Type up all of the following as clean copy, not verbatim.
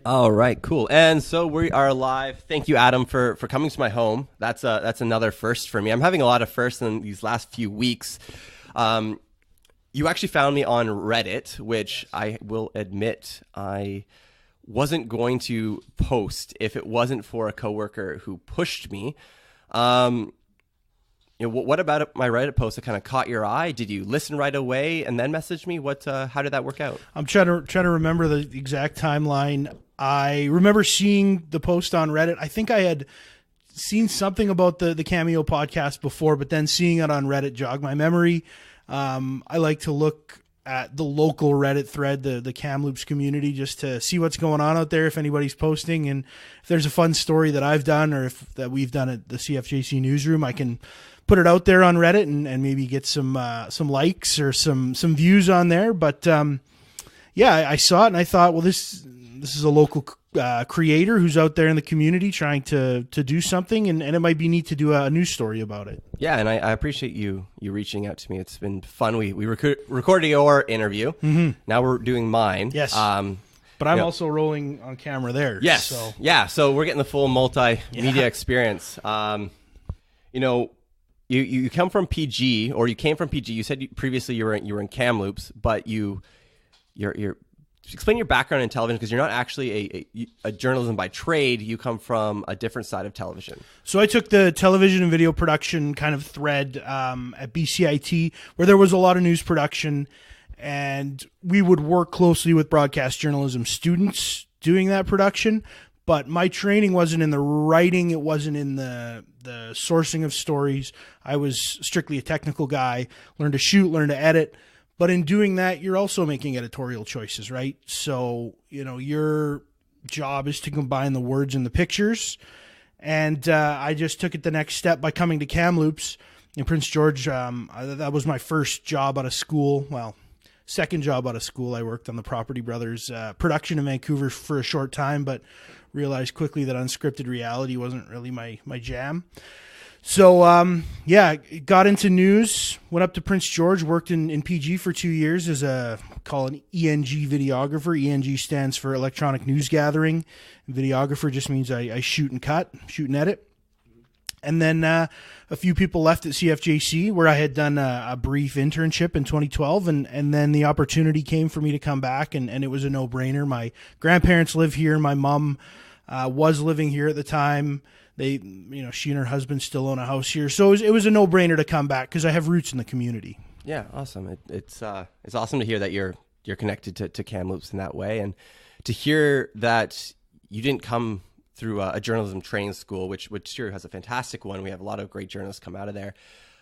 All right, cool. And so we are live. Thank you, Adam, for coming to my home. That's another first for me. I'm having a lot of firsts in these last few weeks. You actually found me on Reddit, which I will admit I wasn't going to post if it wasn't for a coworker who pushed me. What about my Reddit post that kind of caught your eye? Did you listen right away and then message me? How did that work out? I'm trying to remember the exact timeline. I remember seeing the post on Reddit. I think I had seen something about the Cameo podcast before, but then seeing it on Reddit jogged my memory. I like to look at the local Reddit thread, the Kamloops community, just to see what's going on out there, if anybody's posting, and if there's a fun story that I've done or that we've done at the CFJC newsroom, I can put it out there on Reddit and maybe get some likes or some views on there. But I saw it and I thought, well, this is a local creator who's out there in the community trying to do something, and it might be neat to do a news story about it. Yeah, and I appreciate you reaching out to me. It's been fun. We recorded your interview. Mm-hmm. Now we're doing mine. Yes. But I'm also rolling on camera there. Yes. So. Yeah. So we're getting the full multimedia experience. You come from PG, or you came from PG. You said previously you were in Kamloops, but you're explain your background in television, because you're not actually a journalism by trade. You come from a different side of television. So I took the television and video production kind of thread at BCIT, where there was a lot of news production, and we would work closely with broadcast journalism students doing that production. But my training wasn't in the writing. It wasn't in the sourcing of stories. I was strictly a technical guy, learned to shoot, learned to edit. But in doing that, you're also making editorial choices, right? So, your job is to combine the words and the pictures. And I just took it the next step by coming to Kamloops in Prince George. That was my first job out of school. Well, second job out of school. I worked on the Property Brothers production in Vancouver for a short time, but realized quickly that unscripted reality wasn't really my jam. So, got into news, went up to Prince George, worked in PG for 2 years as an ENG videographer. ENG stands for electronic news gathering. Videographer just means I shoot and edit. And then a few people left at CFJC, where I had done a brief internship in 2012. And then the opportunity came for me to come back, and it was a no-brainer. My grandparents live here. My mom was living here at the time. She and her husband still own a house here. So it was a no-brainer to come back because I have roots in the community. Yeah, awesome. It's awesome to hear that you're connected to Kamloops in that way, and to hear that you didn't come through a journalism training school, which sure has a fantastic one. We have a lot of great journalists come out of there.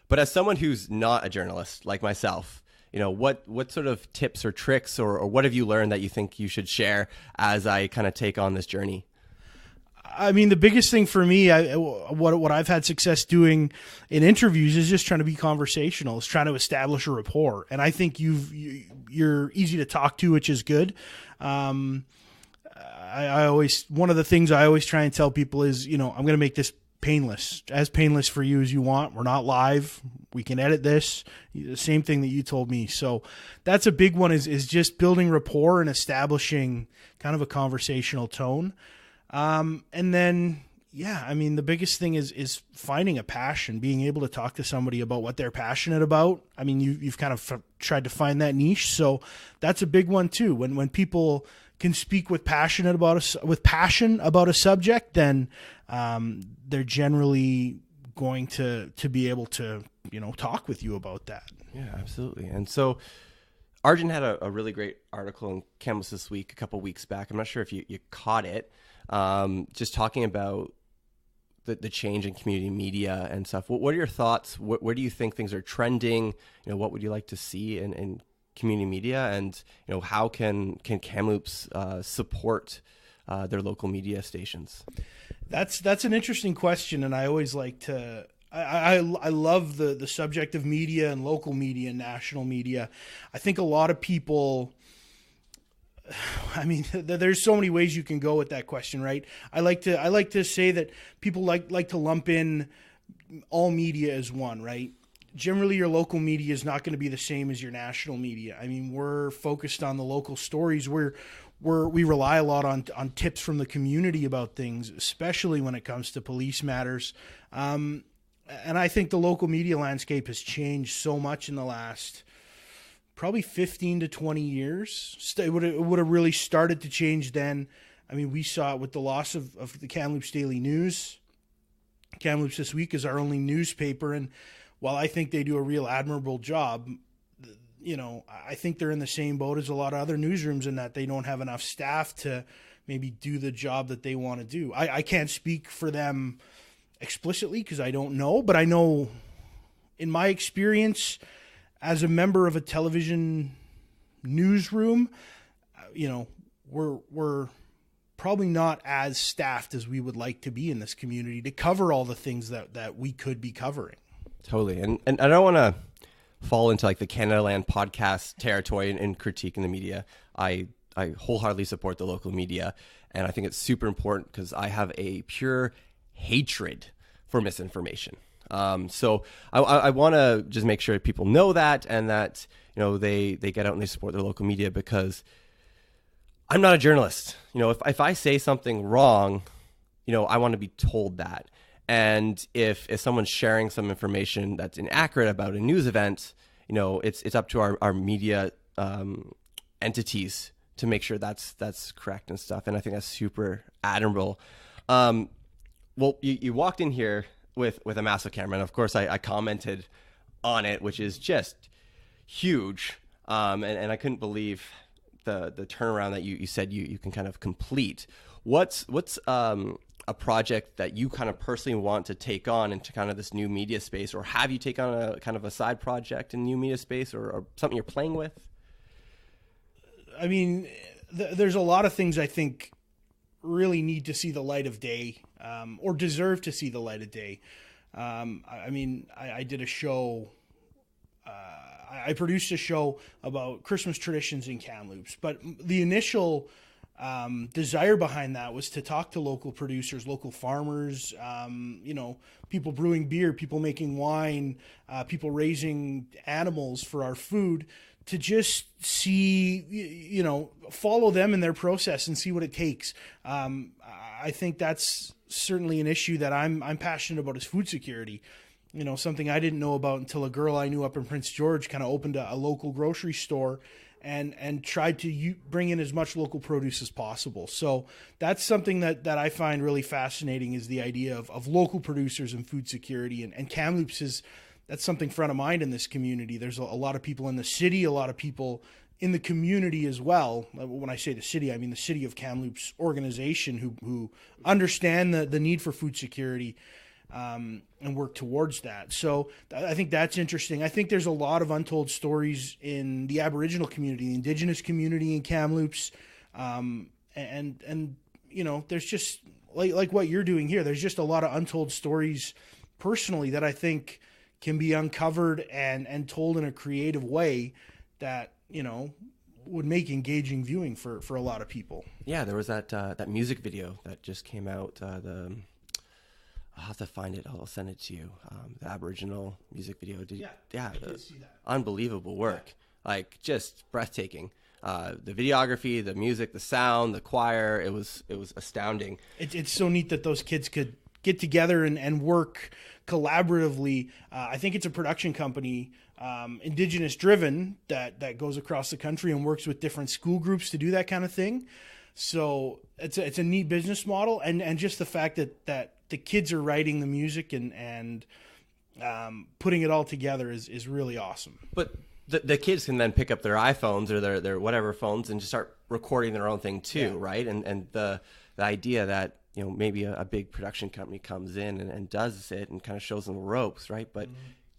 But as someone who's not a journalist like myself, what sort of tips or tricks or what have you learned that you think you should share as I kind of take on this journey? I mean, the biggest thing for me, what I've had success doing in interviews is just trying to be conversational. It's trying to establish a rapport, and I think you're easy to talk to, which is good. One of the things I always try and tell people is, I'm going to make this painless for you as you want. We're not live. We can edit this. The same thing that you told me. So that's a big one is just building rapport and establishing kind of a conversational tone. And then, the biggest thing is finding a passion, being able to talk to somebody about what they're passionate about. I mean, you've kind of tried to find that niche. So that's a big one too. When people can speak with passion about a subject, then, they're generally going to be able to, talk with you about that. Yeah, absolutely. And so Arjun had a really great article in Kameos this week, a couple weeks back. I'm not sure if you caught it. Just talking about the change in community media and stuff. What are your thoughts? Where do you think things are trending? What would you like to see in community media? And, how can Kamloops support their local media stations? That's an interesting question. And I always like to, I love the subject of media and local media and national media. I think a lot of people, there's so many ways you can go with that question, right? I like to say that people like to lump in all media as one, right? Generally, your local media is not going to be the same as your national media. I mean, we're focused on the local stories. We're we rely a lot on tips from the community about things, especially when it comes to police matters. And I think the local media landscape has changed so much in the last probably 15 to 20 years. It would have really started to change then. I mean, we saw it with the loss of the Kamloops Daily News. Kamloops This Week is our only newspaper, and while I think they do a real admirable job, I think they're in the same boat as a lot of other newsrooms in that they don't have enough staff to maybe do the job that they want to do. I can't speak for them explicitly because I don't know, but I know in my experience as a member of a television newsroom, we're probably not as staffed as we would like to be in this community to cover all the things that we could be covering. Totally. And I don't want to fall into like the Canada Land podcast territory and critiquing the media. I wholeheartedly support the local media, and I think it's super important because I have a pure hatred for misinformation. So I want to just make sure people know that, and that they get out and they support their local media, because I'm not a journalist. If I say something wrong, I want to be told that. And if someone's sharing some information that's inaccurate about a news event, it's up to our media entities to make sure that's correct and stuff. And I think that's super admirable. Well, you walked in here with a massive camera, and of course I commented on it, which is just huge. And I couldn't believe the turnaround that you said you can kind of complete. What's a project that you kind of personally want to take on into kind of this new media space, or have you taken on a kind of a side project in new media space, or something you're playing with? I mean, there's a lot of things I think really need to see the light of day, or deserve to see the light of day. I did a show. I produced a show about Christmas traditions in Kamloops, but the initial desire behind that was to talk to local producers, local farmers, people brewing beer, people making wine, people raising animals for our food, to just see, follow them in their process and see what it takes. I think that's certainly an issue that I'm passionate about, is food security. Something I didn't know about until a girl I knew up in Prince George kind of opened a local grocery store and tried to bring in as much local produce as possible. So that's something that I find really fascinating, is the idea of local producers and food security. And Kamloops that's something front of mind in this community. There's a lot of people in the city, a lot of people in the community as well. When I say the city, I mean the City of Kamloops organization who understand the need for food security and work towards that. So I think that's interesting. I think there's a lot of untold stories in the Aboriginal community, the Indigenous community in Kamloops, and there's just like what you're doing here. There's just a lot of untold stories personally that I think can be uncovered and told in a creative way that would make engaging viewing for a lot of people. Yeah, there was that music video that just came out. I'll have to find it. I'll send it to you. The Aboriginal music video. I did see that. Unbelievable work. Yeah. Like, just breathtaking. The videography, the music, the sound, the choir. It was astounding. It's so neat that those kids could get together and work collaboratively. I think it's a production company, Indigenous driven, that goes across the country and works with different school groups to do that kind of thing. So it's a neat business model, and just the fact that the kids are writing the music and putting it all together is really awesome. But the kids can then pick up their iPhones or their whatever phones and just start recording their own thing too, right? And the idea that maybe a big production company comes in and does it and kind of shows them the ropes, right? But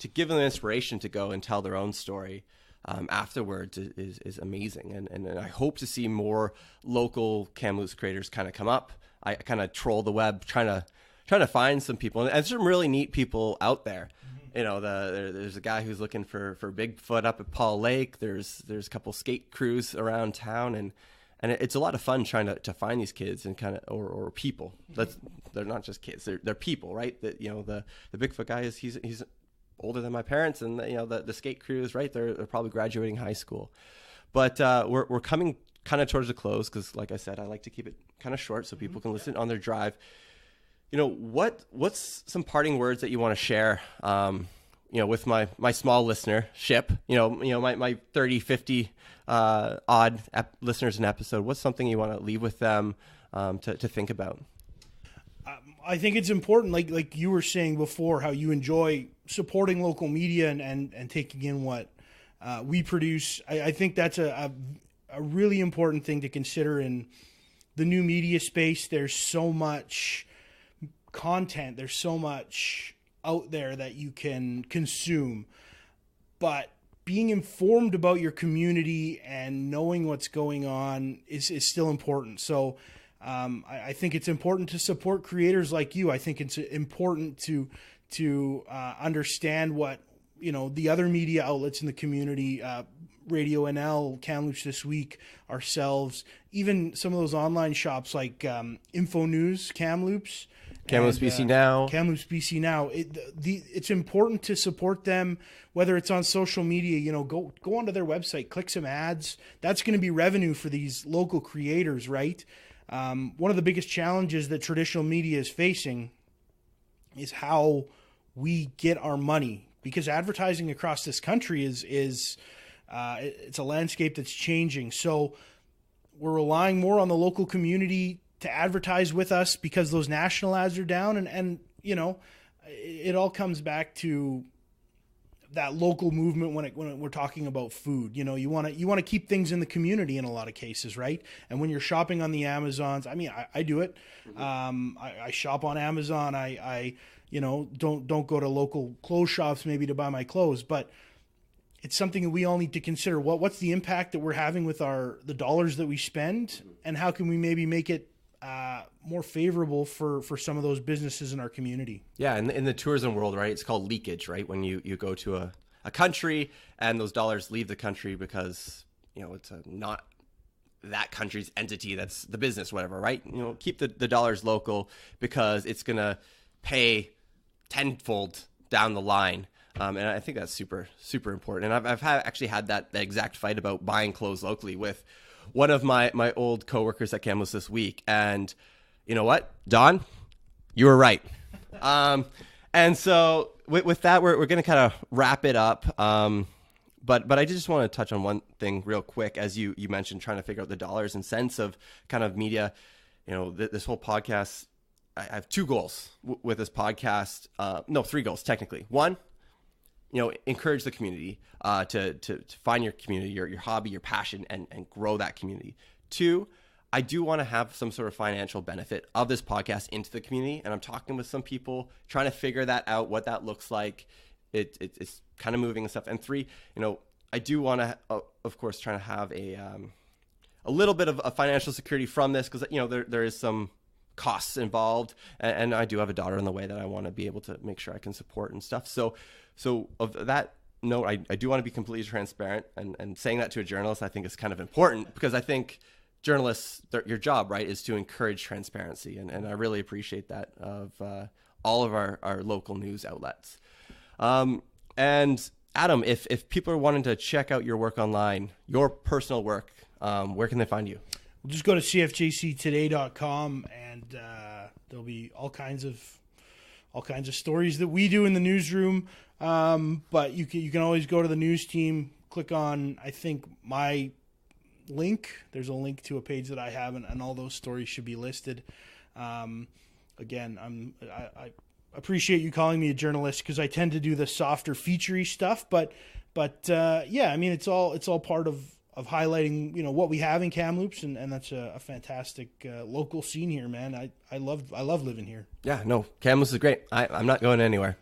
to give them the inspiration to go and tell their own story afterwards is amazing. And I hope to see more local Kamloops creators kind of come up. I kind of troll the web trying to find some people, and there's some really neat people out there. There's a guy who's looking for Bigfoot up at Paul Lake. There's a couple skate crews around town, and it's a lot of fun trying to find these kids and kind of or people. They're not just kids; they're people, right? That the Bigfoot guy he's older than my parents, and the skate crews, right? They're probably graduating high school. But we're coming kind of towards the close, because like I said, I like to keep it kind of short so people can listen on their drive. What's some parting words that you want to share, with my small listenership, my 30, 50 odd listeners an episode? What's something you want to leave with them to think about? I think it's important, like you were saying before, how you enjoy supporting local media and taking in what we produce. I think that's a really important thing to consider in the new media space. There's so much content, there's so much out there that you can consume, but being informed about your community and knowing what's going on is still important. So I think it's important to support creators like you. I think it's important to understand what the other media outlets in the community, Radio NL, Kamloops This Week, ourselves, even some of those online shops like Info News, Kamloops, BC Now. Kamloops BC Now. It's important to support them, whether it's on social media. Go onto their website, click some ads. That's going to be revenue for these local creators, right? One of the biggest challenges that traditional media is facing is how we get our money, because advertising across this country is it's a landscape that's changing. So we're relying more on the local community to advertise with us because those national ads are down, and it all comes back to that local movement when we're talking about food. You want to keep things in the community in a lot of cases, right? And when you're shopping on the Amazons, I do it. I shop on Amazon. I don't go to local clothes shops maybe to buy my clothes, but it's something that we all need to consider. What's the impact that we're having with the dollars that we spend, and how can we maybe make it more favorable for some of those businesses in our community? Yeah, in the tourism world, right, it's called leakage, right? When you go to a country and those dollars leave the country because, it's not that country's entity that's the business, whatever, right? Keep the dollars local because it's going to pay tenfold down the line. And I think that's super, super important. And I've actually had that exact fight about buying clothes locally with one of my old coworkers at Kameos This Week. And you know what, Don, you were right. And so with that, we're going to kind of wrap it up. But I just want to touch on one thing real quick. As you mentioned, trying to figure out the dollars and cents of kind of media, this whole podcast, I have two goals with this podcast. No, three goals, technically. One, encourage the community to find your community, your hobby, your passion, and grow that community. Two, I do want to have some sort of financial benefit of this podcast into the community. And I'm talking with some people trying to figure that out, what that looks like. It's kind of moving and stuff. And three, I do want to, of course, trying to have a little bit of a financial security from this, because, there is some costs involved. And I do have a daughter in the way that I want to be able to make sure I can support and stuff. So of that note, I do want to be completely transparent, and saying that to a journalist, I think is kind of important, because I think journalists, your job, right, is to encourage transparency. And I really appreciate that of all of our local news outlets. And Adam, if people are wanting to check out your work online, your personal work, where can they find you? Just go to CFJCtoday.com, and there'll be all kinds of stories that we do in the newsroom. But you can always go to the news team, click on, I think, my link. There's a link to a page that I have, and all those stories should be listed. Again, I appreciate you calling me a journalist, because I tend to do the softer, featurey stuff. But yeah, it's all part of highlighting what we have in Kamloops, and that's a fantastic local scene here, man. I love living here. Yeah, no, Kamloops is great. I'm not going anywhere.